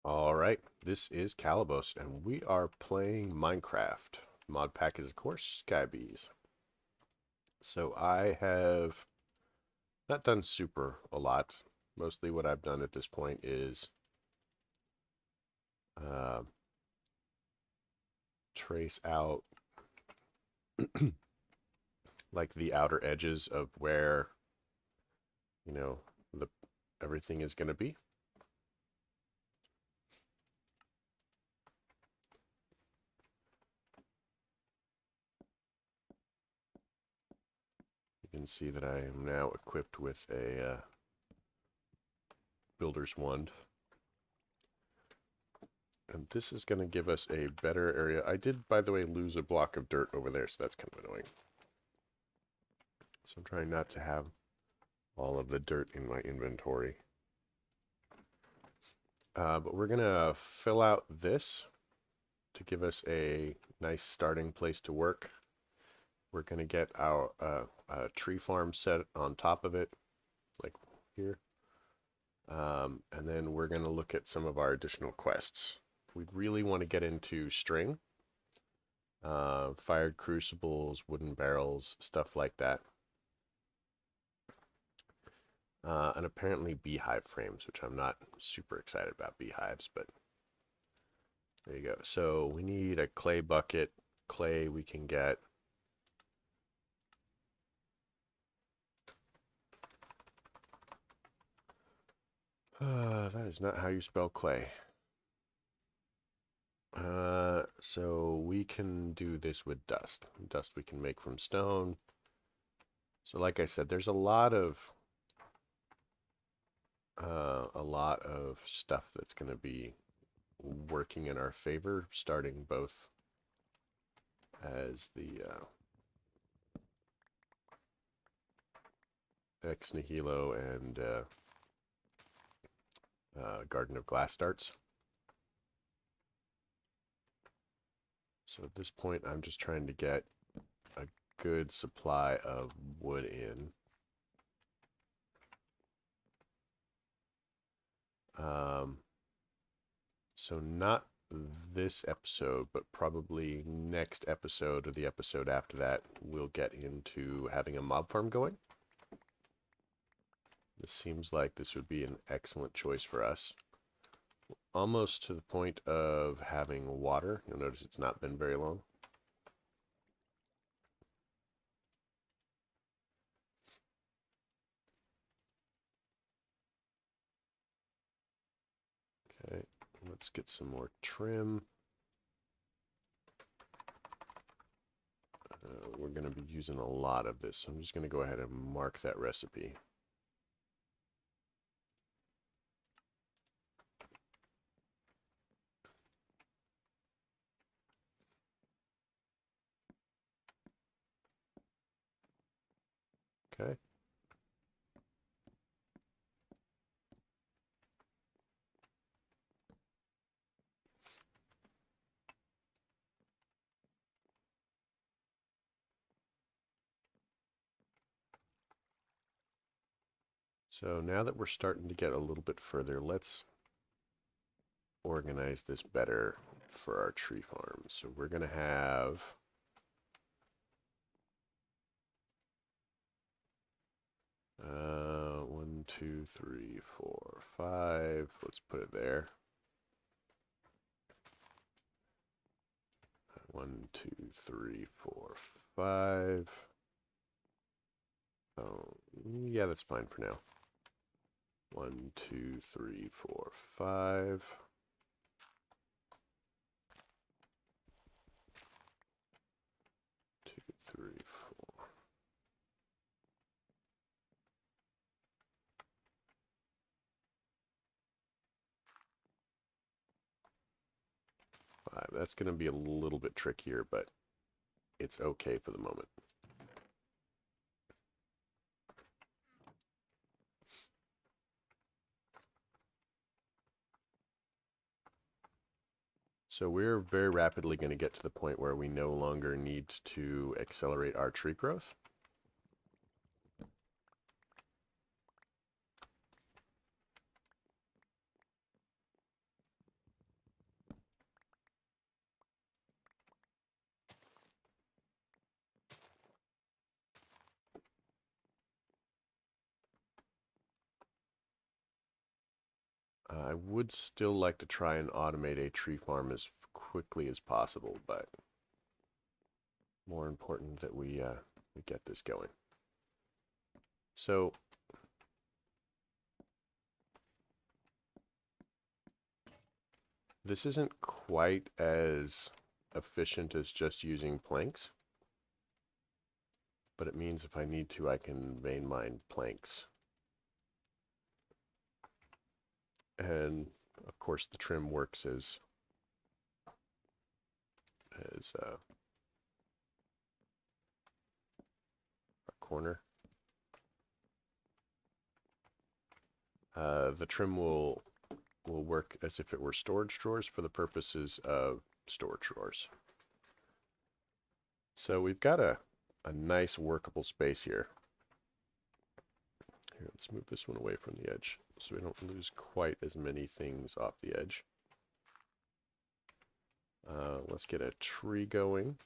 Alright, this is Calabos, and we are playing Minecraft. Modpack is, of course, Skybees. So I have not done super a lot. Mostly what I've done at this point is uh, trace out like the outer edges of where, you know, the everything is going to be. You can see that I am now equipped with a builder's wand. And this is going to give us a better area. I did, by the way, lose a block of dirt over there, so that's kind of annoying. So I'm trying not to have all of the dirt in my inventory. But we're going to fill out this to give us a nice starting place to work. We're going to get our tree farm set on top of it, like here. And then we're going to look at some of our additional quests. We really want to get into string, fired crucibles, wooden barrels, stuff like that. And apparently beehive frames, which I'm not super excited about beehives, but there you go. So we need a clay bucket. Clay we can get. That is not how you spell clay. So we can do this with dust. Dust we can make from stone. So like I said, there's a lot of stuff that's going to be working in our favor, starting both as the ex nihilo and Garden of Glass starts. So at this point, I'm just trying to get a good supply of wood in. So not this episode, but probably next episode or the episode after that, we'll get into having a mob farm going. This seems like this would be an excellent choice for us. Almost to the point of having water. You'll notice it's not been very long. Okay, let's get some more trim. We're going to be using a lot of this, so I'm just going to go ahead and mark that recipe. Okay. So now that we're starting to get a little bit further, let's organize this better for our tree farm. So we're going to have one, two, three, four, five. Let's put it there. 1, 2, 3, 4, 5. Oh, yeah, that's fine for now. 1, 2, 3, 4, 5. 2, 3, 4. That's going to be a little bit trickier, but it's okay for the moment. So we're very rapidly going to get to the point where we no longer need to accelerate our tree growth. I would still like to try and automate a tree farm as quickly as possible, but more important that we get this going. So this isn't quite as efficient as just using planks, but it means if I need to, I can vein mine planks. And of course the trim works as a corner. The trim will work as if it were storage drawers for the purposes of storage drawers. So we've got a nice workable space here. Here, let's move this one away from the edge so we don't lose quite as many things off the edge. Let's get a tree going.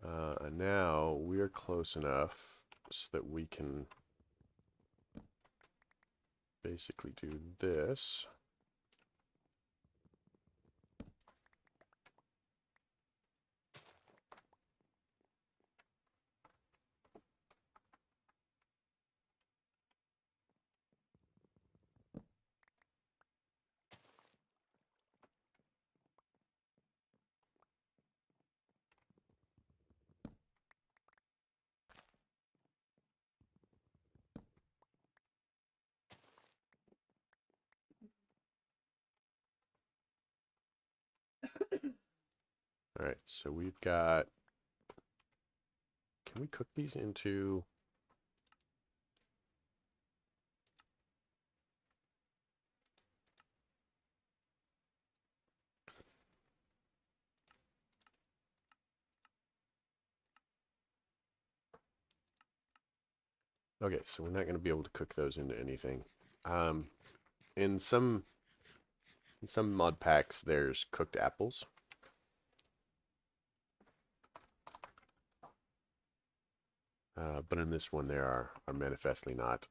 And now we're close enough so that we can basically do this. All right, so we've got, can we cook these into, okay, so we're not going to be able to cook those into anything. In some mod packs, there's cooked apples. But in this one, there are manifestly not.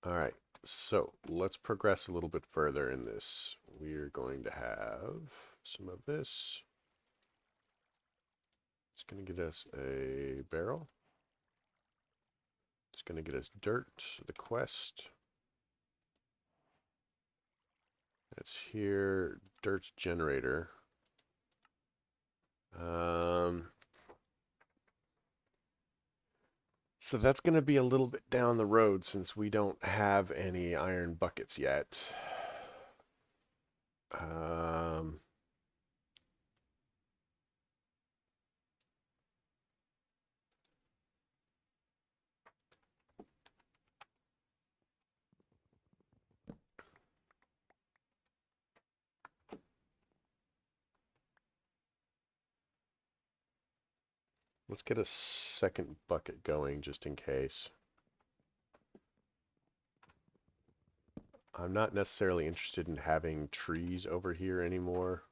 All right, so let's progress a little bit further in this. We're going to have some of this. It's going to get us a barrel. It's going to get us dirt, the quest. It's here, dirt generator. So that's going to be a little bit down the road since we don't have any iron buckets yet. Let's get a second bucket going just in case. I'm not necessarily interested in having trees over here anymore.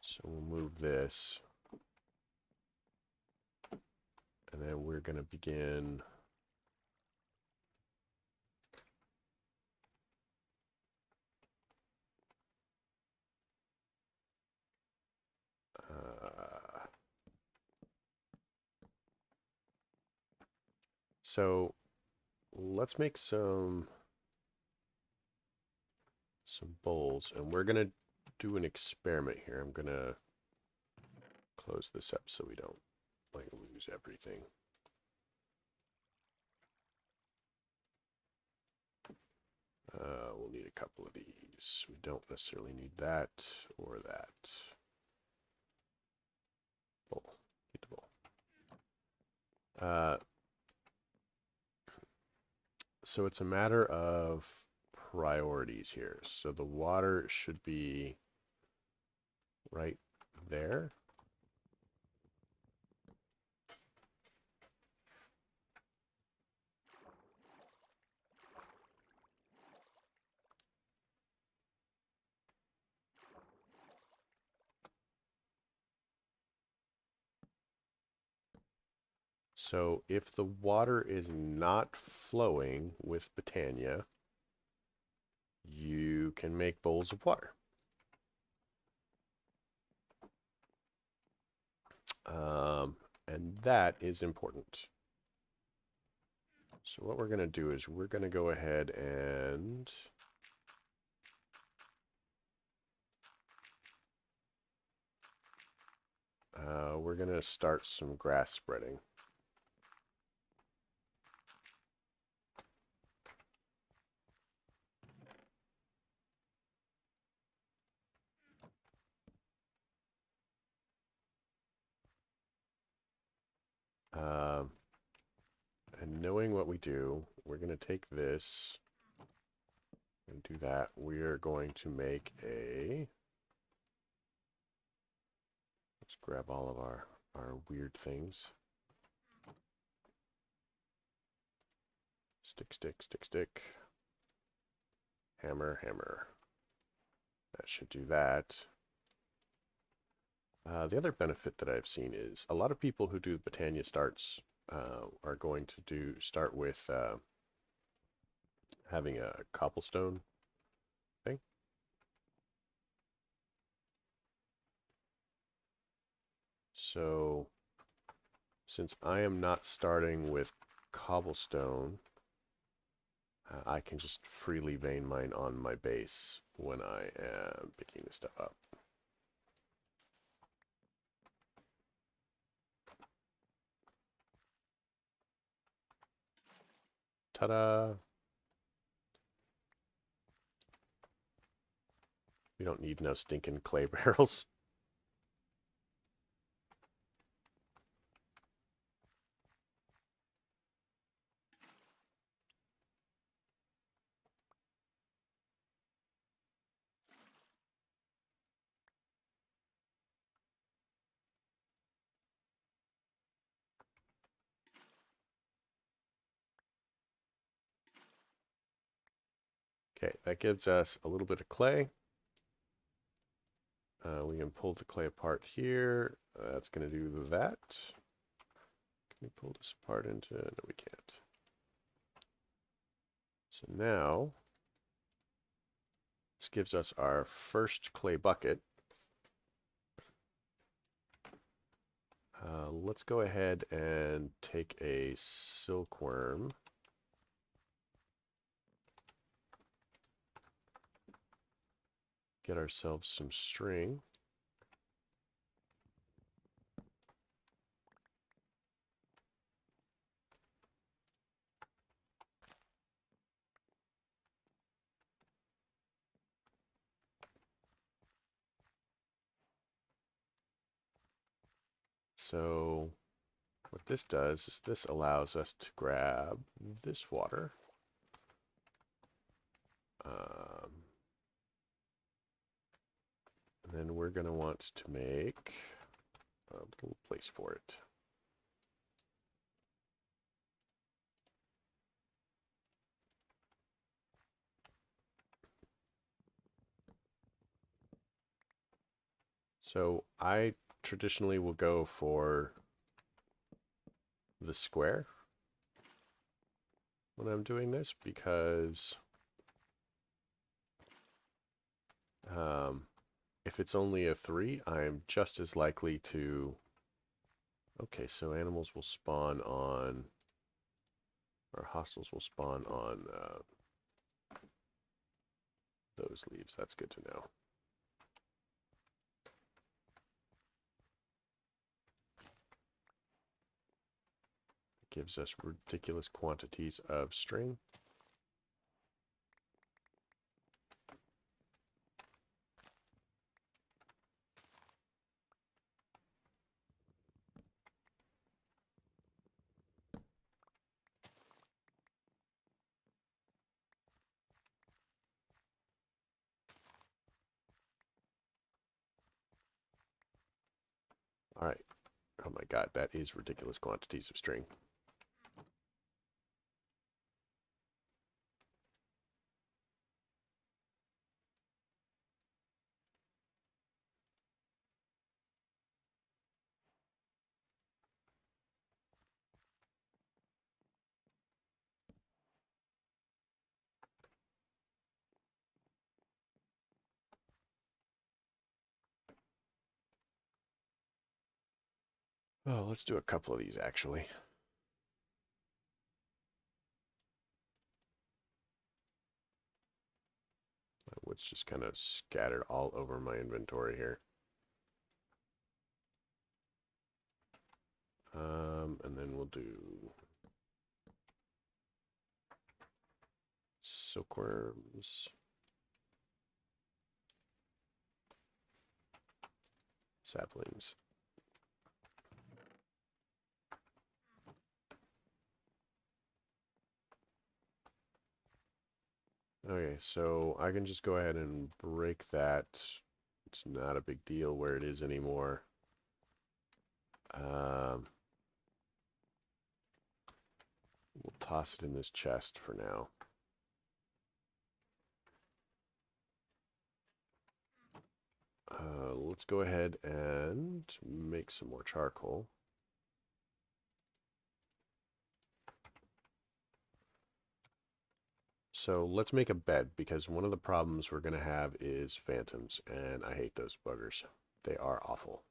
So we'll move this. And then we're going to begin. So let's make some bowls, and we're gonna do an experiment here. I'm gonna close this up so we don't like lose everything. We'll need a couple of these. We don't necessarily need that or that. Bowl. Need the bowl. So it's a matter of priorities here. So the water should be right there. So if the water is not flowing with Britannia, you can make bowls of water. And that is important. So what we're going to do is we're going to go ahead and we're going to start some grass spreading. And knowing what we do, we're going to take this and do that. We're going to make a... Let's grab all of our weird things. Stick, stick, stick, stick. Hammer, hammer. That should do that. The other benefit that I've seen is a lot of people who do Britannia starts are going to start with having a cobblestone thing. So since I am not starting with cobblestone, I can just freely vein mine on my base when I am picking this stuff up. Ta-da! We don't need no stinking clay barrels. Okay, that gives us a little bit of clay. We can pull the clay apart here. That's going to do that. Can we pull this apart into... No, we can't. So now, this gives us our first clay bucket. Let's go ahead and take a silkworm. Get ourselves some string. So what this does is this allows us to grab this water. And then we're going to want to make a little place for it. So I traditionally will go for the square when I'm doing this because if it's only a 3, I'm just as likely to... Okay, so animals will spawn on... or hostiles will spawn on those leaves. That's good to know. It gives us ridiculous quantities of string. All right. Oh my god, that is ridiculous quantities of string. Oh, let's do a couple of these actually. Wood's just kind of scattered all over my inventory here. And then we'll do silkworms, saplings. Okay, so I can just go ahead and break that. It's not a big deal where it is anymore. We'll toss it in this chest for now. Let's go ahead and make some more charcoal. So let's make a bed, because one of the problems we're going to have is phantoms, and I hate those buggers. They are awful.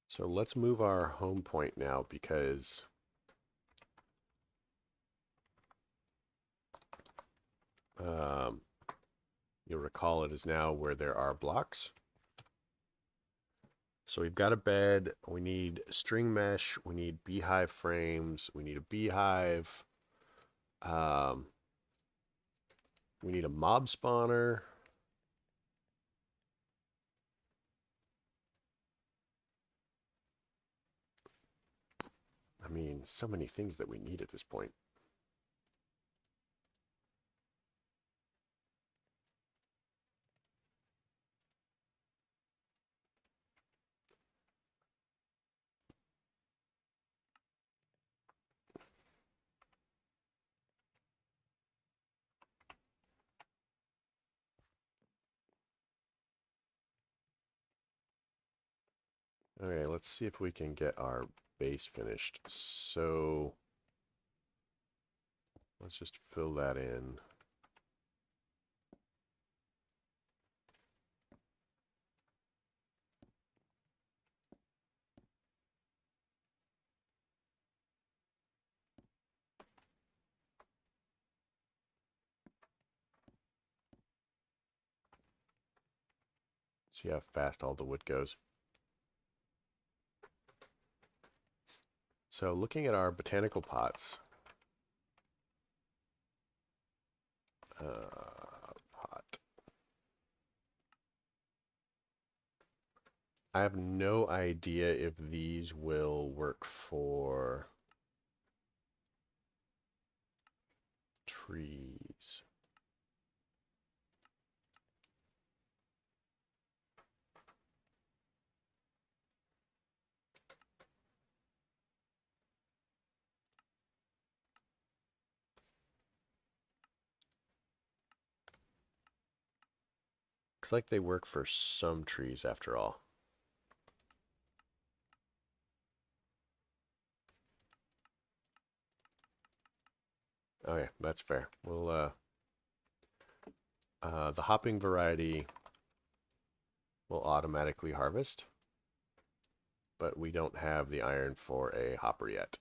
So let's move our home point now, because you'll recall it is now where there are blocks. So we've got a bed, we need string mesh, we need beehive frames, we need a beehive, we need a mob spawner. I mean, so many things that we need at this point. Okay, let's see if we can get our base finished. So let's just fill that in. See how fast all the wood goes. So looking at our botanical pots, pot. I have no idea if these will work for trees. Looks like they work for some trees after all. Okay, that's fair. We'll the hopping variety will automatically harvest, but we don't have the iron for a hopper yet.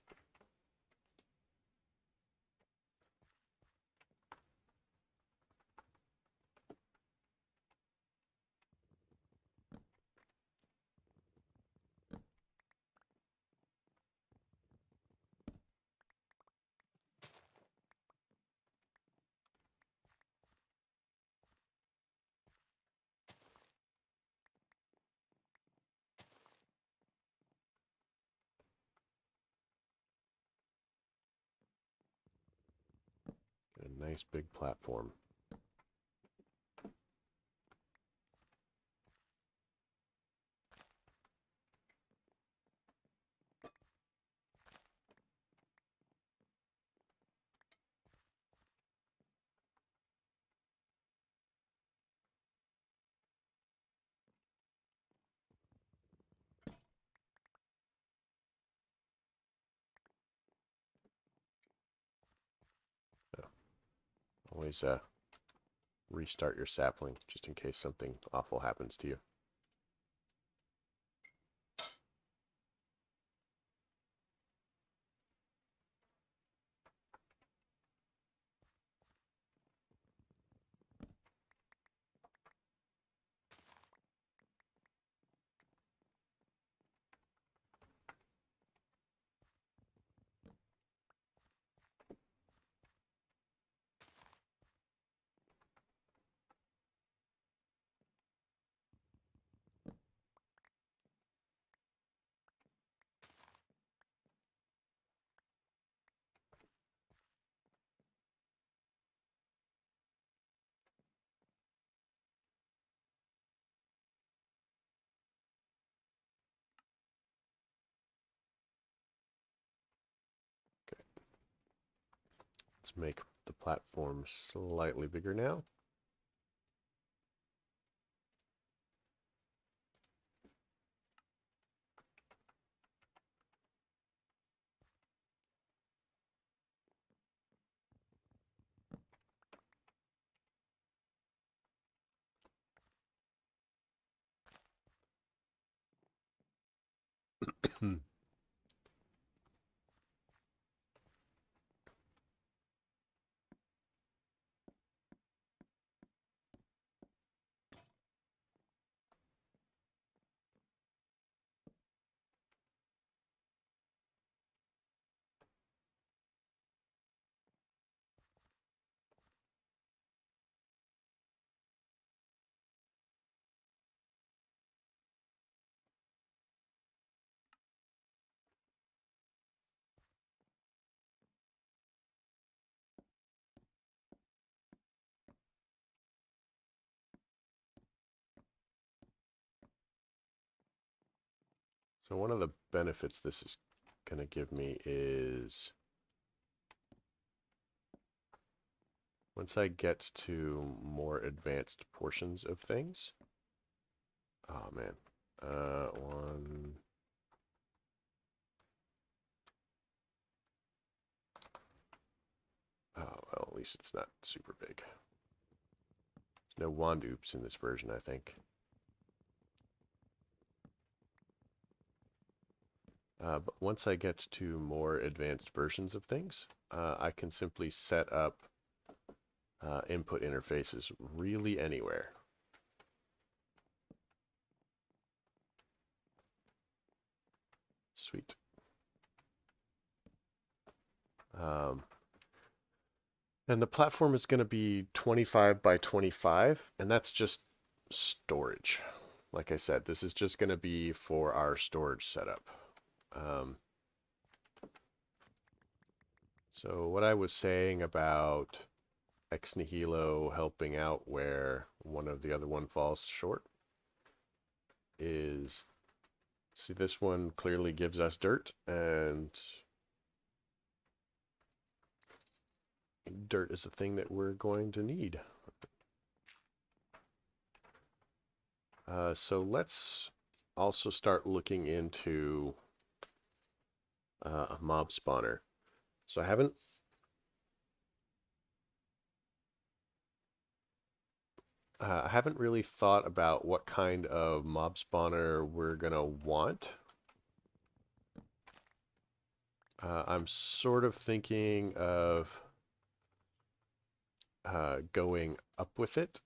A nice big platform. always restart your sapling just in case something awful happens to you. Let's make the platform slightly bigger now. So one of the benefits this is going to give me is once I get to more advanced portions of things. Oh man. One. Oh, well, at least it's not super big. There's no wand oops in this version, I think. But once I get to more advanced versions of things, I can simply set up input interfaces really anywhere. Sweet. And the platform is going to be 25 by 25, and that's just storage. Like I said, this is just going to be for our storage setup. So what I was saying about ex nihilo helping out where one of the other one falls short is, see, this one clearly gives us dirt, and dirt is a thing that we're going to need. So let's also start looking into a mob spawner. So I haven't really thought about what kind of mob spawner we're gonna want. I'm sort of thinking of going up with it.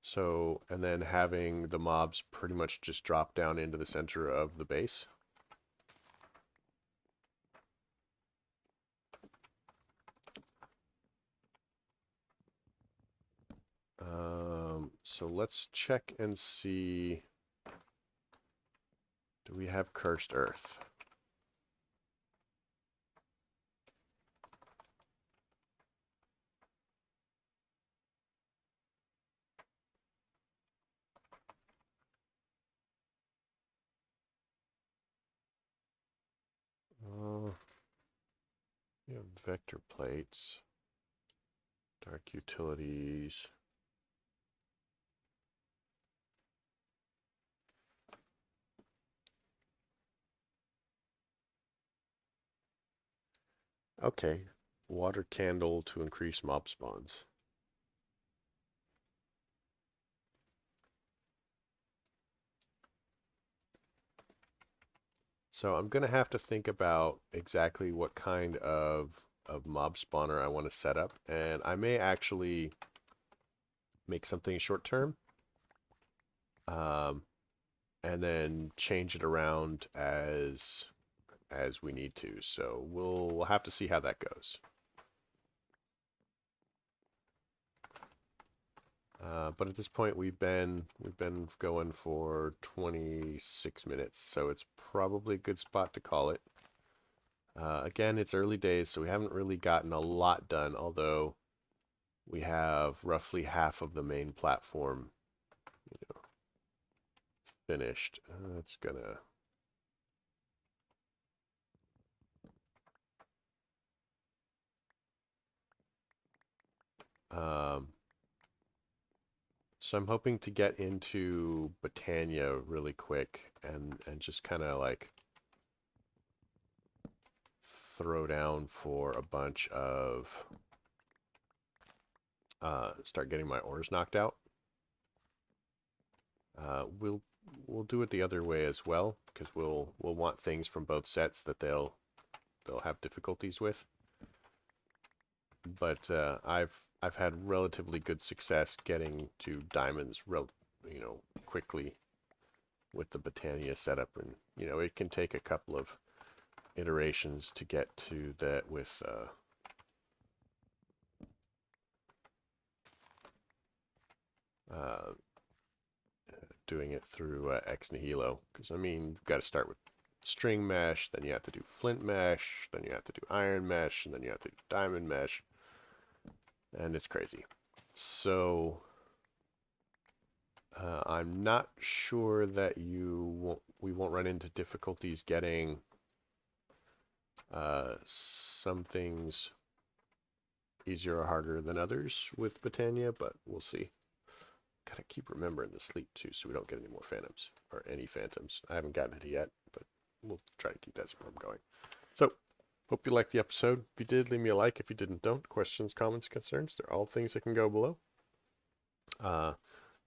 So, and then having the mobs pretty much just drop down into the center of the base. So let's check and see. Do we have cursed earth? We have vector plates, dark utilities. Okay, Water candle to increase mob spawns. So I'm gonna have to think about exactly what kind of mob spawner I want to set up, and I may actually make something short term, um, and then change it around as we need to. So we'll have to see how that goes. But at this point, we've been going for 26 minutes, so it's probably a good spot to call it. Again, it's early days, so we haven't really gotten a lot done, although we have roughly half of the main platform, you know, finished. It's gonna... so I'm hoping to get into Botania really quick and just kind of like throw down for a bunch of start getting my ores knocked out. We'll do it the other way as well, because we'll want things from both sets that they'll have difficulties with. But I've had relatively good success getting to diamonds quickly with the Botania setup, and it can take a couple of iterations to get to that with doing it through ex nihilo, because I mean you've got to start with string mesh, then you have to do flint mesh, then you have to do iron mesh, and then you have to do diamond mesh, and it's crazy. So I'm not sure that we won't run into difficulties getting some things easier or harder than others with Botania, but we'll see. Gotta keep remembering to sleep too, so we don't get any more phantoms, or any phantoms. I haven't gotten it yet, but we'll try to keep that sperm going. So, hope you liked the episode. If you did, leave me a like. If you didn't, don't. Questions, comments, concerns, they're all things that can go below.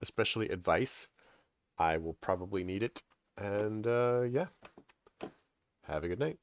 Especially advice. I will probably need it. And yeah, have a good night.